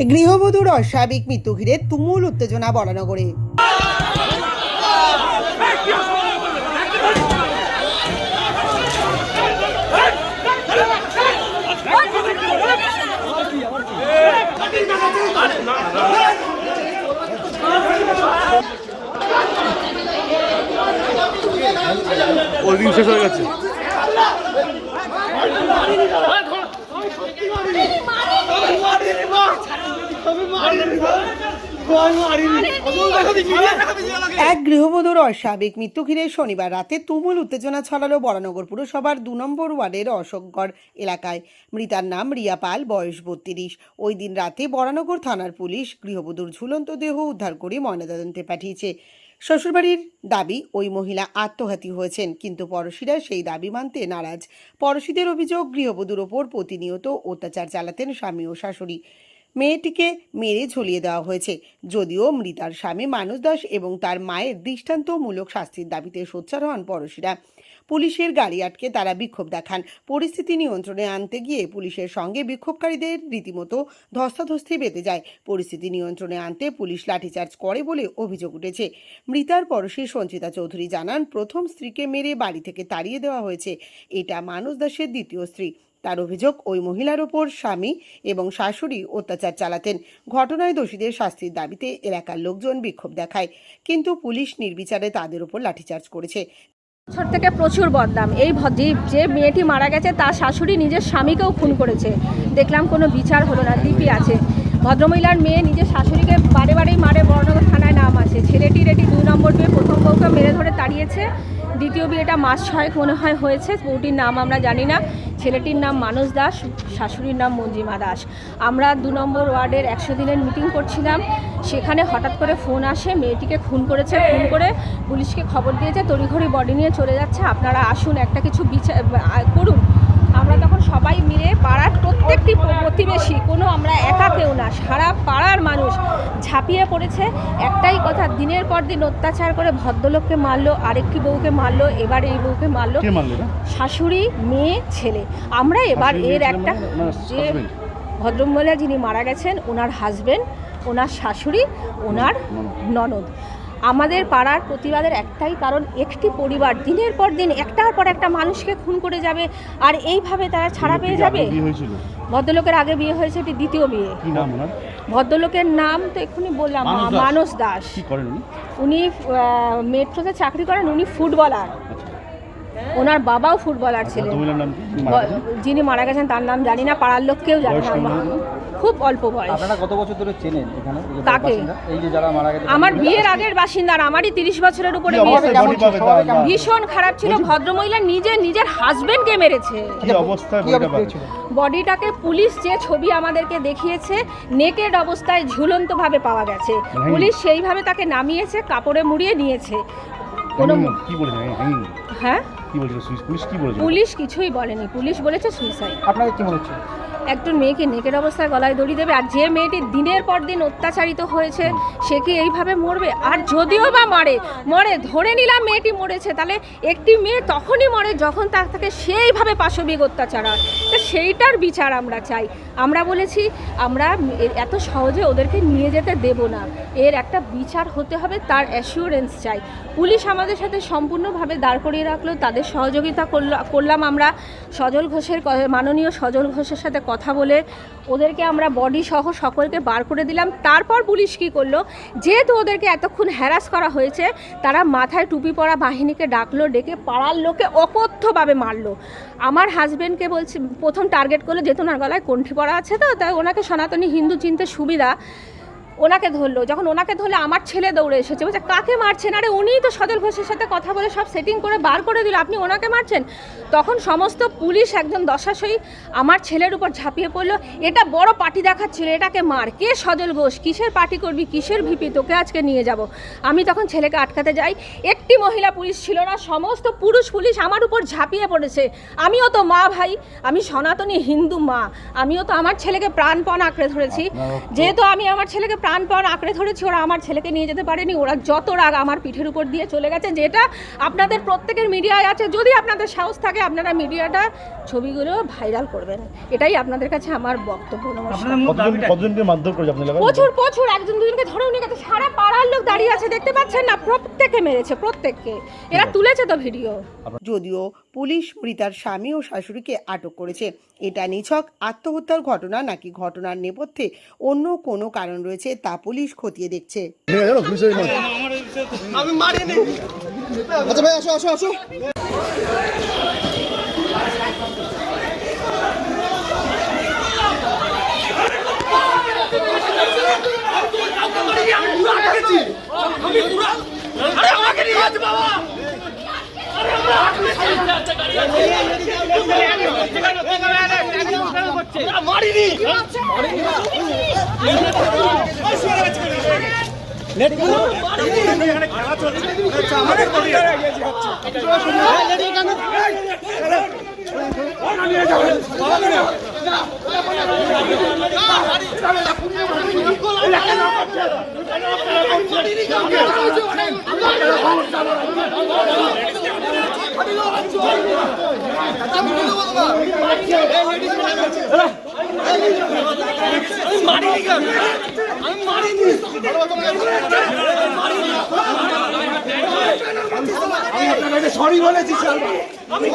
গৃহবধূর অস্বাভাবিক মৃত্যু ঘিরে তুমুল উত্তেজনা বরানগরে। ওদিন শেষ হয়ে গেছে। এক গৃহবধূর অস্বাভাবিক মৃত্যু ঘিরে শনিবার রাতে তুমুল উত্তেজনা ছড়ালো বরানগর পুরসভার 2 নম্বর ওয়ার্ডের অশোকগড় এলাকায়। মৃতার নাম রিয়া পাল, বয়স 32। ওই দিন রাতে বরানগর থানার পুলিশ গৃহবধূর ঝুলন্ত দেহ উদ্ধার করে ময়নাতদন্তে পাঠিয়েছে। শ্বশুরবাড়ির দাবি ওই মহিলা আত্মঘাতী হয়েছেন, কিন্তু পড়শিরা সেই দাবি মানতে নারাজ। পড়শিদের অভিযোগ, গৃহবধূর ওপর প্রতিনিয়ত অত্যাচার চালাতেন স্বামী ও শাশুড়ি। মেয়েটিকে মেরে ঝুলিয়ে দেওয়া হয়েছে। যদিও মৃতার স্বামী মানস দাস এবং তার মায়ের দৃষ্টান্তমূলক শাস্তির দাবিতে সোচ্চার হন পড়শিরা। পুলিশের গাড়ি আটকে তারা বিক্ষোভ দেখান। পরিস্থিতি নিয়ন্ত্রণে আনতে গিয়ে পুলিশের সঙ্গে বিক্ষোভকারীদের রীতিমতো ধস্তাধস্তি বেঁধে যায়। পরিস্থিতি নিয়ন্ত্রণে আনতে পুলিশ লাঠিচার্জ করে বলে অভিযোগ উঠেছে। মৃতার পড়শি সঞ্চিতা চৌধুরী জানান, প্রথম স্ত্রীকে মেরে বাড়ি থেকে তাড়িয়ে দেওয়া হয়েছে। এটা মানস দাসের দ্বিতীয় স্ত্রী। তার অভিযোগ, ওই মহিলার ওপর স্বামী এবং শাশুড়ি অত্যাচার চালাতেন। ঘটনায় দোষীদের শাস্তির দাবিতে এলাকার লোকজন বিক্ষোভ দেখায়, কিন্তু পুলিশ নির্বিচারে তাদের উপর লাঠিচার্জ করেছে। ছোট থেকে প্রচুর বদনাম। এই যে মেয়েটি মারা গেছে তার শাশুড়ি নিজের স্বামীকেও খুন করেছে। দেখলাম কোনো বিচার হলো না, লিপি আছে। ভদ্রমহিলার মেয়ে নিজের শাশুড়িকে বারে বারেই মারে, বরানগর থানায় নাম আছে। ছেলেটির এটি 2 নম্বর বিয়ে, প্রথম বউকে মেরে ধরে তাড়িয়েছে। দ্বিতীয় বিয়েটা মাস 6 মনে হয় হয়েছে। বউটির নাম আমরা জানি না। ছেলেটির নাম মানস দাস, শাশুড়ির নাম মঞ্জিমা দাস। আমরা 2 নম্বর ওয়ার্ডের 100 দিনের মিটিং করছিলাম। সেখানে হঠাৎ করে ফোন আসে, মেয়েটিকে খুন করেছে। খুন করে পুলিশকে খবর দিয়েছে, তড়িঘড়ি বডি নিয়ে চলে যাচ্ছে, আপনারা আসুন, একটা কিছু বিচার করুন। আমরা তখন সবাই মিলে পাড়ার প্রত্যেকটি প্রতিবেশী, কোনো আমরা একা কেউ না, সারা পাড়ার মানুষ ঝাঁপিয়ে পড়েছে। একটাই কথা, দিনের পর দিন অত্যাচার করে ভদ্রলোককে মারলো, আরেকটি বউকে মারলো, এবার এই বউকে মারলো। শাশুড়ি, মেয়ে, ছেলে। আমরা এবার এর একটা, যে ভদ্রমহিলা যিনি মারা গেছেন ওনার হাজবেন্ড, ওনার শাশুড়ি, ওনার ননদ। আমাদের পাড়ার প্রতিবাদের একটাই কারণ, একটি পরিবার দিনের পর দিন একটার পর একটা মানুষকে খুন করে যাবে, আর এইভাবে তারা ছাড়া পেয়ে যাবে। ভদ্রলোকের আগে বিয়ে হয়েছে, এটি দ্বিতীয় বিয়ে। ভদ্রলোকের নাম তো এক্ষুনি বললাম, মানস দাস। উনি মেট্রোতে চাকরি করেন, উনি ফুটবলার। ওনার বাবাও ফুটবলার ছিলেন। যিনি মারা গেছেন তার নাম জানি না, পাড়ার লোক কেউ জানে না, খুব অল্প বয়স। আপনারা কত বছর ধরে চেনেন এখানে? তাকে এই যে যারা মারা গেছে, আমার বিয়ের আগের বাসিন্দার, আমারই 30 বছরের উপরে বিয়ে। ভীষণ খারাপ ছিল। ভদ্রমহিলা নিজের হাজবেন্ডকে মেরেছে। বডিটাকে পুলিশ যে ছবি আমাদেরকে দেখিয়েছে, নেকেড অবস্থায় ঝুলন্তভাবে পাওয়া গেছে। পুলিশ সেইভাবে তাকে নামিয়েছে, কাপড়ে মুড়িয়ে নিয়েছে। হ্যাঁ, পুলিশ কিছুই বলেনি, পুলিশ বলেছে সুইসাইড। আপনাদের কি মনে হচ্ছে? একজন মেয়েকে নেকের অবস্থায় গলায় দড়ি দেবে, আর যে মেয়েটি দিনের পর দিন অত্যাচারিত হয়েছে সে কি এইভাবে মরবে? আর যদিও বা মরে ধরে নিলাম মেয়েটি মরেছে, তাহলে একটি মেয়ে তখনই মরে যখন তাকে সেইভাবে পাশবিক অত্যাচার হয়। তো সেইটার বিচার আমরা চাই। আমরা বলেছি আমরা এত সহজে ওদেরকে নিয়ে যেতে দেব না, এর একটা বিচার হতে হবে, তার অ্যাসিওরেন্স চাই। পুলিশ আমাদের সাথে সম্পূর্ণভাবে দাঁড় করিয়ে রাখলো, তাদের সহযোগিতা করলাম আমরা। মাননীয় সজল ঘোষের সাথে কথা বলে ওদেরকে আমরা বডি সহ সকলকে বার করে দিলাম। তারপর পুলিশ কী করলো, যেহেতু ওদেরকে এতক্ষণ হ্যারাস করা হয়েছে, তারা মাথায় টুপি পরা বাহিনীকে ডাকলো, ডেকে পাড়ার লোকে অকথ্যভাবে মারলো। আমার হাজব্যান্ডকে বলছি, প্রথম টার্গেট করলো, যেহেতু ওনার গলায় কণ্ঠি পরা আছে, তো তাই ওনাকে সনাতনী হিন্দু চিনতে সুবিধা, ওনাকে ধরলো। যখন ওনাকে ধরলে আমার ছেলে দৌড়ে এসেছে, বলছে কাকে মারছেন? আরে উনিই তো সজল ঘোষের সাথে কথা বলে সব সেটিং করে বার করে দিল, আপনি ওনাকে মারছেন? তখন সমস্ত পুলিশ একদম দশাশয়ী আমার ছেলের উপর ঝাঁপিয়ে পড়লো। এটা বড় পার্টি দেখাচ্ছিল, এটাকে মার। কে সজল ঘোষ? কিসের পার্টি করবি, কিসের ভিপি? তোকে আজকে নিয়ে যাব। আমি তখন ছেলেকে আটকাতে যাই, একটি মহিলা পুলিশ ছিল না, সমস্ত পুরুষ পুলিশ আমার উপর ঝাঁপিয়ে পড়েছে। আমিও তো মা ভাই, আমি সনাতনী হিন্দু মা, আমিও তো আমার ছেলেকে প্রাণপণ আঁকড়ে ধরেছি। যেহেতু আমি আমার ছেলেকে প্রাণপণ আঁকড়ে ধরেছি, ওরা আমার ছেলেকে নিয়ে যেতে পারেনি। ওরা যত রাগ আমার পিঠের উপর দিয়ে চলে গেছে, যেটা আপনাদের প্রত্যেকের মিডিয়ায় আছে। যদি আপনাদের সাহস থাকে আপনারা মিডিয়াটা ছবিগুলো ভাইরাল করবেন, এটাই আপনাদের কাছে আমার বক্তব্য। নমস্কার। কতজনকে মারধর করেছে আপনার এলাকায়? প্রচুর একজন দুজনকে ধরেও নিয়ে গেছে, সারা পাড়ার লোক দাঁড়িয়ে আছে, দেখতে পাচ্ছেন না? প্রত্যেককে মেরেছে, প্রত্যেককে। এরা তুলেছে তো ভিডিও। যদিও পুলিশ মৃতার স্বামী ও শাশুড়িকে আটক করেছে। এটা নিছক আত্মহত্যার ঘটনা নাকি ঘটনার নেপথ্যে অন্য কোনো কারণ রয়েছে তা পুলিশ খতিয়ে দেখছে। আমি মারিনি। আচ্ছা ভাই, আসো আসো আসো। সরি বলেছি আমি